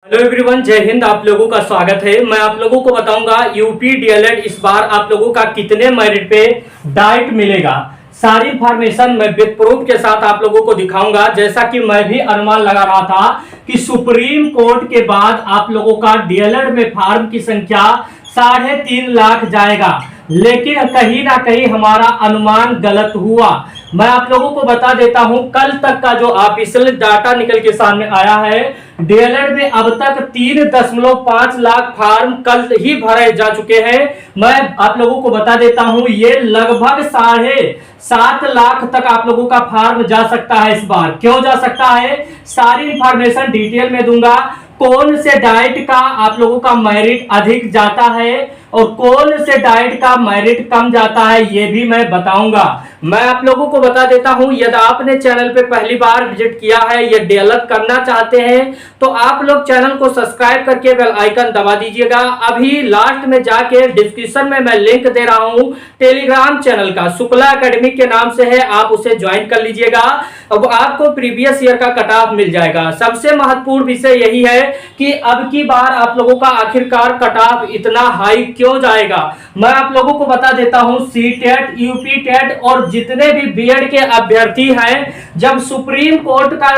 Hello everyone, जय हिंद। आप लोगों का स्वागत है। मैं आप लोगों को बताऊंगा यूपी डीएलएड इस बार आप लोगों का कितने मेरिट पे डाइट मिलेगा। सारी इंफॉर्मेशन मैं विद प्रूफ के साथ आप लोगों को दिखाऊंगा। जैसा कि मैं भी अनुमान लगा रहा था कि सुप्रीम कोर्ट के बाद आप लोगों का डीएलएड में फार्म की संख्या 3.5 लाख जाएगा, लेकिन कहीं ना कहीं हमारा अनुमान गलत हुआ। मैं आप लोगों को बता देता हूं, कल तक का जो ऑफिशियल डाटा निकल के सामने आया है, डीएलएड में अब तक 3.5 लाख फार्म कल ही भरे जा चुके हैं। मैं आप लोगों को बता देता हूं, ये लगभग 7.5 लाख तक आप लोगों का फार्म जा सकता है। इस बार क्यों जा सकता है, सारी इंफॉर्मेशन डिटेल में दूंगा। कौन से डाइट का आप लोगों का मेरिट अधिक जाता है और कौन से डाइट का मेरिट कम जाता है, ये भी मैं बताऊंगा। मैं आप लोगों को बता देता हूं, यदि आपने चैनल पे पहली बार विजिट किया है या डीएलएड करना चाहते हैं तो आप लोग चैनल को सब्सक्राइब करके बेल आइकन दबा दीजिएगा। अभी लास्ट में जाके डिस्क्रिप्शन में मैं लिंक दे रहा हूं टेलीग्राम चैनल का, शुक्ला एकेडमी के नाम से है, आप उसे ज्वाइन कर लीजिएगा। अब आपको प्रीवियस ईयर का कट ऑफ मिल जाएगा। सबसे महत्वपूर्ण विषय यही है कि अब की बार आप लोगों का आखिरकार कट ऑफ इतना हाई क्यों जाएगा। मैं आप लोगों को बता देता हूं, सीटेट, यूपी टेट और जितने भी बीएड के अभ्यर्थी हैं, जब सुप्रीम कोर्ट का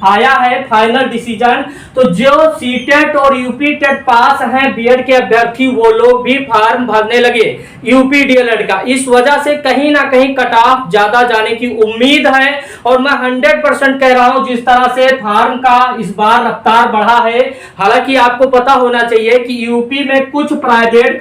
आया है फाइनल डिसीजन, तो जो सीटेट और यूपी टेट पास हैं बीएड के अभ्यर्थी, वो लोग भी फार्म भरने लगे यूपी डीएलएड का। इस वजह से कहीं ना कहीं कट ऑफ ज्यादा जाने की उम्मीद है और मैं 100% कह रहा हूं, जिस तरह से फार्म का इस बार रफ्तार बढ़ा है। हालांकि आपको पता होना चाहिए कि यूपी में कुछ प्राइवेट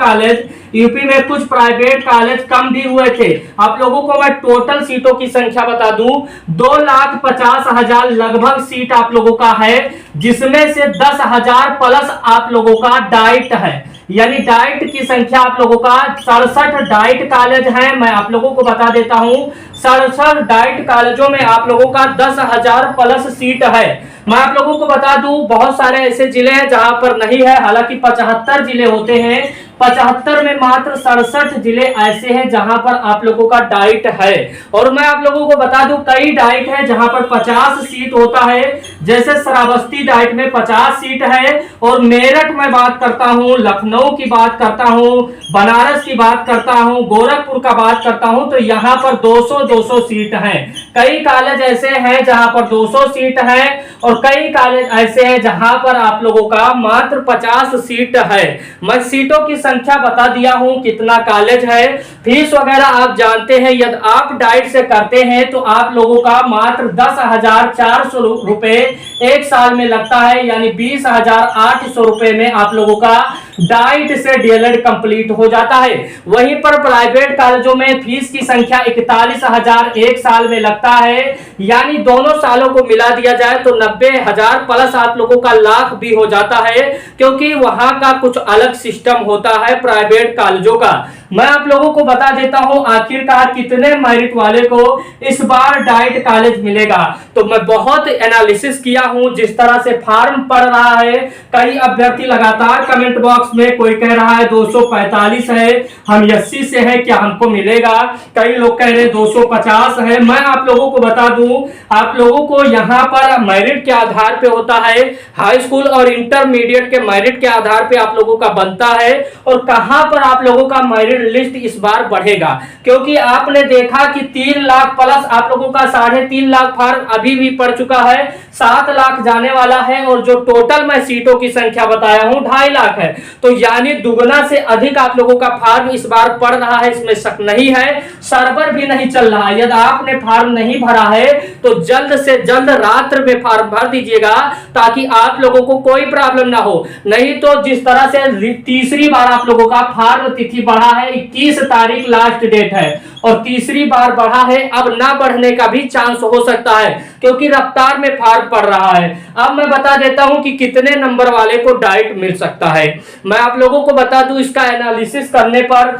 कॉलेज कम भी हुए थे। आप लोगों को मैं टोटल सीटों की संख्या बता दूं, 2,50,000 लगभग सीट आप लोगों का है, जिसमें से 10,000 प्लस आप लोगों का डाइट है। यानी डाइट की संख्या आप लोगों का 67 डाइट कॉलेज है। मैं आप लोगों को बता देता हूं, 67 डाइट कॉलेजों में आप लोगों का 10,000 प्लस सीट है। मैं आप लोगों को बता दूं, बहुत सारे ऐसे जिले हैं जहां पर नहीं है। हालांकि 75 जिले होते हैं, 75 में मात्र 67 जिले ऐसे हैं जहां पर आप लोगों का डाइट है। और मैं आप लोगों को बता दूं, कई डाइट है जहां पर 50 सीट होता है। जैसे श्रावस्ती डाइट में 50 सीट है। और मेरठ में बात करता हूं, लखनऊ की बात करता हूं, बनारस की बात करता हूं, गोरखपुर का बात करता हूं, तो यहाँ पर 200 सीट है। कई कॉलेज ऐसे हैं जहां पर 200 सीट है और कई कॉलेज ऐसे हैं जहां पर आप लोगों का मात्र 50 सीट है। मैं सीटों की संख्या बता दिया हूं, कितना कॉलेज है। फीस वगैरह आप जानते हैं, यदि आप डाइट से करते हैं तो आप लोगों का मात्र 10,400 रुपए एक साल में लगता है, यानी 20,800 रुपए में आप लोगों का डाइट से डीएलएड कंप्लीट हो जाता है। वहीं पर प्राइवेट कॉलेजों में फीस की संख्या 41,000 एक साल में लगता है, यानी दोनों सालों को मिला दिया जाए तो 90,000 प्लस आप लोगों का लाख भी हो जाता है, क्योंकि वहां का कुछ अलग सिस्टम होता है प्राइवेट कॉलेजों का। मैं आप लोगों को बता देता हूं आखिरकार कितने मेरिट वाले को इस बार डाइट कॉलेज मिलेगा। तो मैं बहुत एनालिसिस किया हूं, जिस तरह से फार्म पड़ रहा है। कई अभ्यर्थी लगातार कमेंट बॉक्स में, कोई कह रहा है 245 है, हम 80 से है, क्या हमको मिलेगा। कई लोग कह रहे 250 है। मैं आप लोगों को बता दूं, आप लोगों को यहाँ पर मेरिट के आधार पे होता है, हाई स्कूल और इंटरमीडिएट के मेरिट के आधार पे आप लोगों का बनता है और कहां पर आप लोगों का मेरिट लिस्ट इस बार बढ़ेगा। क्योंकि आपने देखा कि 3 लाख प्लस आप लोगों का 3.5 लाख फार्म अभी भी पड़ चुका है, 7 लाख जाने वाला है और जो टोटल मैं सीटों की संख्या बताया हूं 2.5 लाख है। तो यानी दुगना से अधिक आप लोगों का फार्म इस बार पड़ रहा है, इसमें शक नहीं है। सर्वर भी नहीं चल रहा है। यदि आपने फार्म नहीं भरा है तो जल्द से जल्द रात्र में फार्म भर दीजिएगा, ताकि आप लोगों को कोई प्रॉब्लम ना हो। नहीं तो जिस तरह से तीसरी बार आप लोगों का फार्म तिथि बढ़ा है, 21 तारीख लास्ट डेट है और तीसरी बार बढ़ा है, अब ना बढ़ने का भी चांस हो सकता है, क्योंकि रफ्तार में फार्म पड़ रहा है। अब मैं बता देता हूं कि कितने नंबर वाले को डाइट मिल सकता है। मैं आप लोगों को बता दूं, इसका एनालिसिस करने पर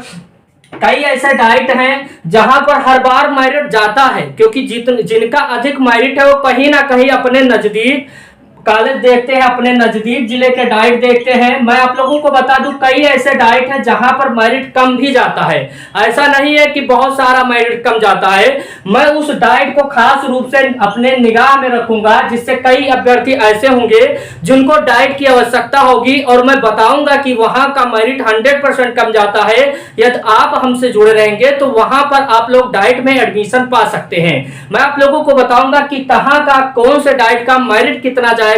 कई ऐसे डाइट हैं जहां पर हर बार मेरिट जाता है, क्योंकि जिनका अधिक मेरिट है वो कहीं ना कहीं अपने नजदीक कॉलेज देखते हैं, अपने नजदीक जिले के डाइट देखते हैं। मैं आप लोगों को बता दूं कई ऐसे डाइट हैं जहां पर मेरिट कम भी जाता है। ऐसा नहीं है कि बहुत सारा मेरिट कम जाता है। मैं उस डाइट को खास रूप से अपने निगाह में रखूंगा, जिससे कई अभ्यर्थी ऐसे होंगे जिनको डाइट की आवश्यकता होगी, और मैं बताऊंगा कि वहां का मेरिट 100% कम जाता है। यदि आप हमसे जुड़े रहेंगे तो वहां पर आप लोग डाइट में एडमिशन पा सकते हैं। मैं आप लोगों को बताऊंगा कि कहां का कौन से डाइट का मेरिट कितना जाएगा।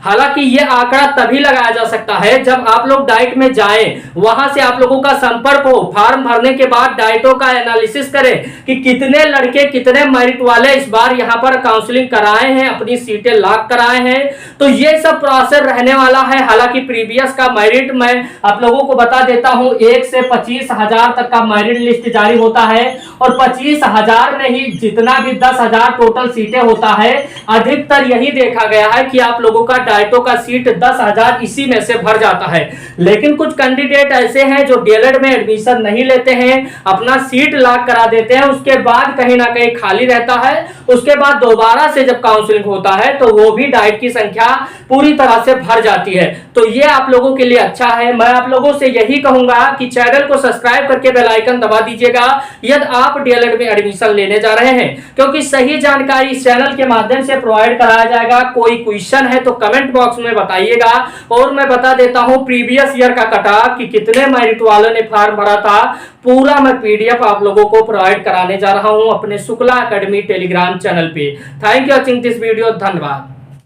हालांकि यह आंकड़ा तभी लगाया जा सकता है जब आप लोग डाइट में जाएं, वहां से आप लोगों का संपर्क हो, फॉर्म भरने के बाद डाइटों का एनालिसिस करें कि कितने लड़के कितने मेरिट वाले इस बार यहां पर काउंसलिंग कराए हैं, अपनी सीटें लॉक कराए हैं। तो ये सब प्रोसेस रहने वाला है। हालांकि प्रीवियस का मेरिट मैं आप लोगों को बता देता हूं, 1 से 25,000 तक का मेरिट लिस्ट जारी होता है, और 25,000 में ही जितना भी 10,000 टोटल सीटें होता है, अधिकतर यही देखा गया है कि आप लोगों का डाइटो का सीट 10,000 इसी में से भर जाता है। लेकिन कुछ कैंडिडेट ऐसे हैं जो डीएलएड में एडमिशन नहीं लेते हैं, अपना सीट लॉक करा देते हैं, उसके बाद कहीं ना कहीं खाली रहता है, उसके बाद दोबारा से जब काउंसलिंग होता है तो वो भी डाइट की संख्या पूरी तरह से भर जाती है। तो ये आप लोगों के लिए अच्छा है। मैं आप लोगों से यही कहूंगा कि चैनल को सब्सक्राइब करके बेल आइकन दबा दीजिएगा यदि आप डीएलएड में एडमिशन लेने जा रहे हैं, क्योंकि सही जानकारी इस चैनल के माध्यम से प्रोवाइड कराया जाएगा। कोई क्वेश्चन है तो कमेंट बॉक्स में बताइएगा। और मैं बता देता हूं प्रीवियस ईयर का कट ऑफ कि कितने मेरिट वालों ने फॉर्म भरा था, पूरा मैं पीडीएफ आप लोगों को प्रोवाइड कराने जा रहा हूं अपने शुक्ला एकेडमी टेलीग्राम चैनल पे। Thank you watching this video. धन्यवाद।